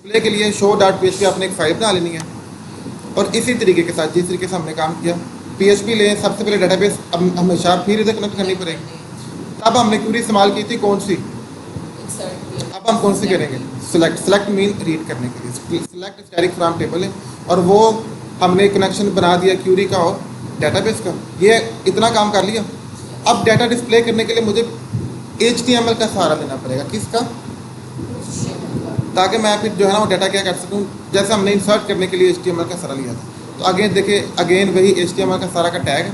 Display के लिए show dot P H P आपने एक फाइल बना लेनी है और इसी तरीके के साथ जिस तरीके से हमने काम किया पी एच पी लें, सबसे पहले डाटाबेस हमेशा फिर इधर कनेक्ट करनी पड़ेगी। तब हमने क्यूरी इस्तेमाल की थी कौन सी, अब हम कौन सी करेंगे, सेलेक्ट मीन रीड करने के लिए सेलेक्ट स्टैटिक फ्रॉम टेबल है और वो हमने कनेक्शन बना दिया क्यूरी का और डाटाबेस का। ये इतना काम कर लिया। अब डाटा डिस्प्ले करने के लिए मुझे HTML का सहारा लेना पड़ेगा। किसका? ताकि मैं फिर जो है ना वो डाटा क्या कर सकूँ, जैसे हमने इंसर्ट करने के लिए HTML का सहारा लिया था। तो अगेन देखिए, अगेन वही HTML का सहारा का टैग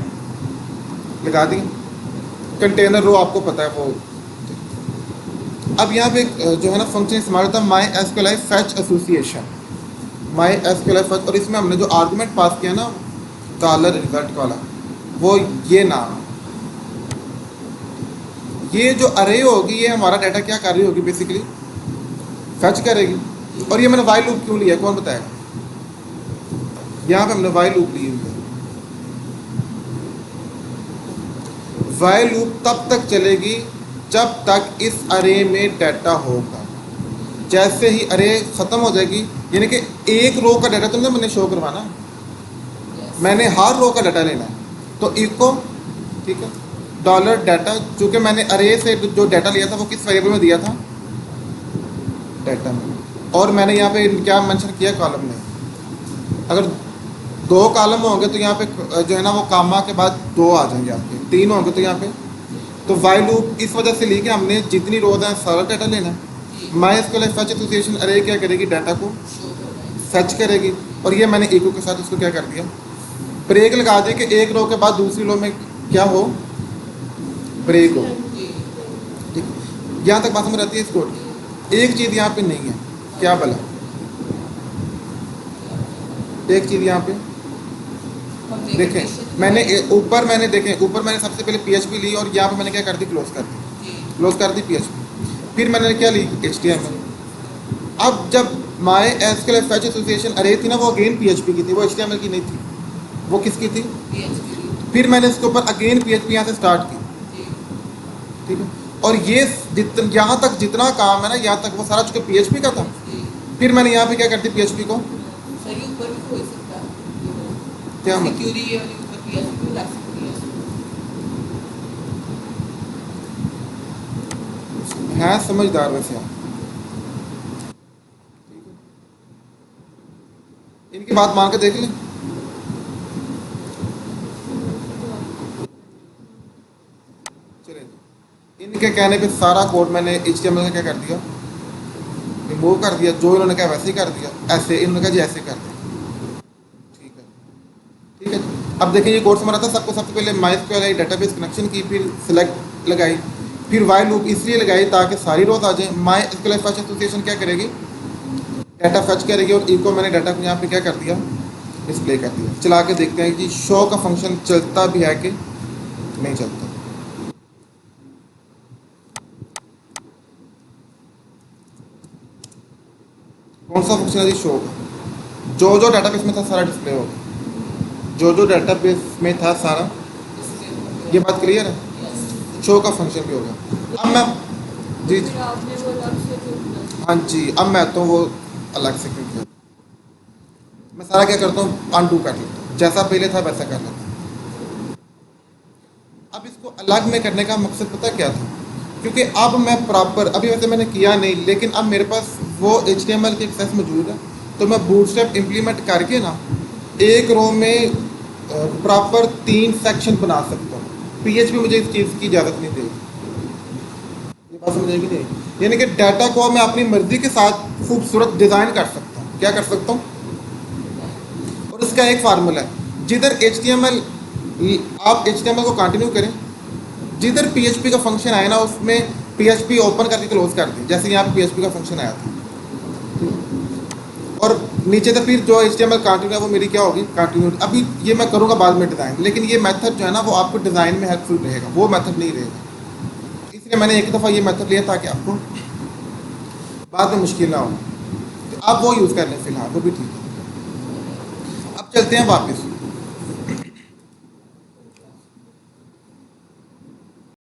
लगा दिया। कंटेनर रो आपको पता है वो। अब यहाँ पे जो है ना फंक्शन इस्तेमाल होता है MySQL fetch association, MySQL fetch, और इसमें हमने जो आर्गूमेंट पास किया ना डॉलर रिजल्ट वाला, वो ये नाम, ये जो अरे होगी ये हमारा डाटा क्या कर रही होगी, बेसिकली फैच करेगी। और ये मैंने वाइल लूप क्यों लिया, कौन बताएगा? यहाँ पे हमने वाइल लूप ली हुई है। वाइल लूप तब तक चलेगी जब तक इस अरे में डाटा होगा। जैसे ही अरे ख़त्म हो जाएगी, यानी कि एक रो का डाटा तुमने मैंने शो करवाना, मैंने हर रो का डाटा लेना है, तो इको, ठीक है, डॉलर डाटा, चूँकि मैंने अरे से जो डाटा लिया था वो किस वेरिएबल में दिया था, डाटा में। और मैंने यहाँ पे क्या मेंशन किया, कॉलम में। अगर 2 कॉलम होंगे तो यहाँ पे जो है ना वो कामा के बाद 2 आ जाएंगे आपके, 3 होंगे तो यहाँ पे। तो वाइल लूप इस वजह से ली कि हमने जितनी रोज हैं सारा डाटा लेना है। MySQL फैच एसोसिएशन अरे क्या करेगी, डाटा को फैच करेगी। और ये मैंने इको के साथ उसको क्या कर दिया, ब्रेक लगा दी कि एक रो के बाद दूसरी रो में क्या हो, ब्रेक हो। ठीक, यहाँ तक बात समझ आती है इस कोड की। एक चीज़ यहाँ पे नहीं है, क्या भला, एक चीज़ यहाँ पे देखें, मैंने ऊपर मैंने देखें, ऊपर मैंने सबसे पहले PHP ली और यहाँ पे मैंने क्या कर दी, क्लोज कर दी PHP। फिर मैंने क्या ली, HTML। अब जब MySQL फैच एसोसिएशन अरे थी ना, वो अगेन PHP की थी, वो HTML की नहीं थी। वो किसकी थी? फिर मैंने इसके ऊपर अगेन PHP यहाँ से स्टार्ट की, ठीक है। और ये यहाँ तक जितना काम है ना, यहाँ तक वो सारा चूँकि PHP का था। फिर मैंने यहाँ पे क्या करती, PHP को क्या है, समझदार वैसे आप, इनकी बात मान के देख लें। चलिए, इनके कहने पे सारा कोड मैंने HTML का क्या कर दिया, रिमूव कर दिया। जो इन्होंने कहा वैसे ही कर दिया, ऐसे इन्होंने कहा जी ऐसे कर दिया, ठीक है, ठीक है। अब देखिए ये कोड से मरा था सबको, सबसे पहले MySQL डाटाबेस कनेक्शन की, फिर सिलेक्ट लगाई, फिर वाइल लूप इसलिए लगाई ताकि सारी रोज आ जाए। MySQL फैच एसोसिएशन क्या करेगी, डाटा फैच करेगी, और इको मैंने डाटा को यहाँ पे क्या कर दिया, डिस्प्ले कर दिया। चला के देखते हैं कि शो का फंक्शन चलता भी है कि नहीं चलता। कौन सा फंक्शन है शो का, जो डाटाबेस में था सारा डिस्प्ले होगा, जो डाटाबेस में था सारा। ये बात क्लियर है, शो का फंक्शन भी होगा। अब मैं जी जी हाँ जी, अब मैं तो वो अलग से क्यों किया, मैं सारा क्या करता हूँ, अनडू कर लेता हूँ, जैसा पहले था वैसा कर लेता हूँ। अब इसको अलग में करने का मकसद पता क्या था, क्योंकि अब मैं प्रॉपर, अभी वैसे मैंने किया नहीं, लेकिन अब मेरे पास वो HTML की एक्सेस मौजूद है, तो मैं बूटस्ट्रैप इम्प्लीमेंट करके ना एक रो में प्रॉपर 3 सेक्शन बना सकता हूँ। PHP मुझे इस चीज़ की इजाज़त नहीं देगी, ये बात समझेगी नहीं। यानी कि डाटा को मैं अपनी मर्जी के साथ खूबसूरत डिज़ाइन कर सकता हूँ। क्या कर सकता हूँ? और इसका एक फार्मूला है, जिधर HTML आप HTML को कंटिन्यू करें, जिधर PHP का फंक्शन आया ना उसमें PHP ओपन करके क्लोज कर दें, जैसे यहाँ पे PHP का फंक्शन आया था। और नीचे से फिर जो HTML कंटिन्यू है वो मेरी क्या होगी, कंटिन्यू। अभी ये मैं करूँगा बाद में डिज़ाइन, लेकिन ये मेथड जो है ना वो आपको डिज़ाइन में हेल्पफुल रहेगा, वो मेथड नहीं रहेगा। इसलिए मैंने एक दफ़ा ये मेथड लिया ताकि आपको बाद में मुश्किल ना हो। तो आप वो यूज़ कर लें फ़िलहाल, वो भी ठीक है। अब चलते हैं वापस।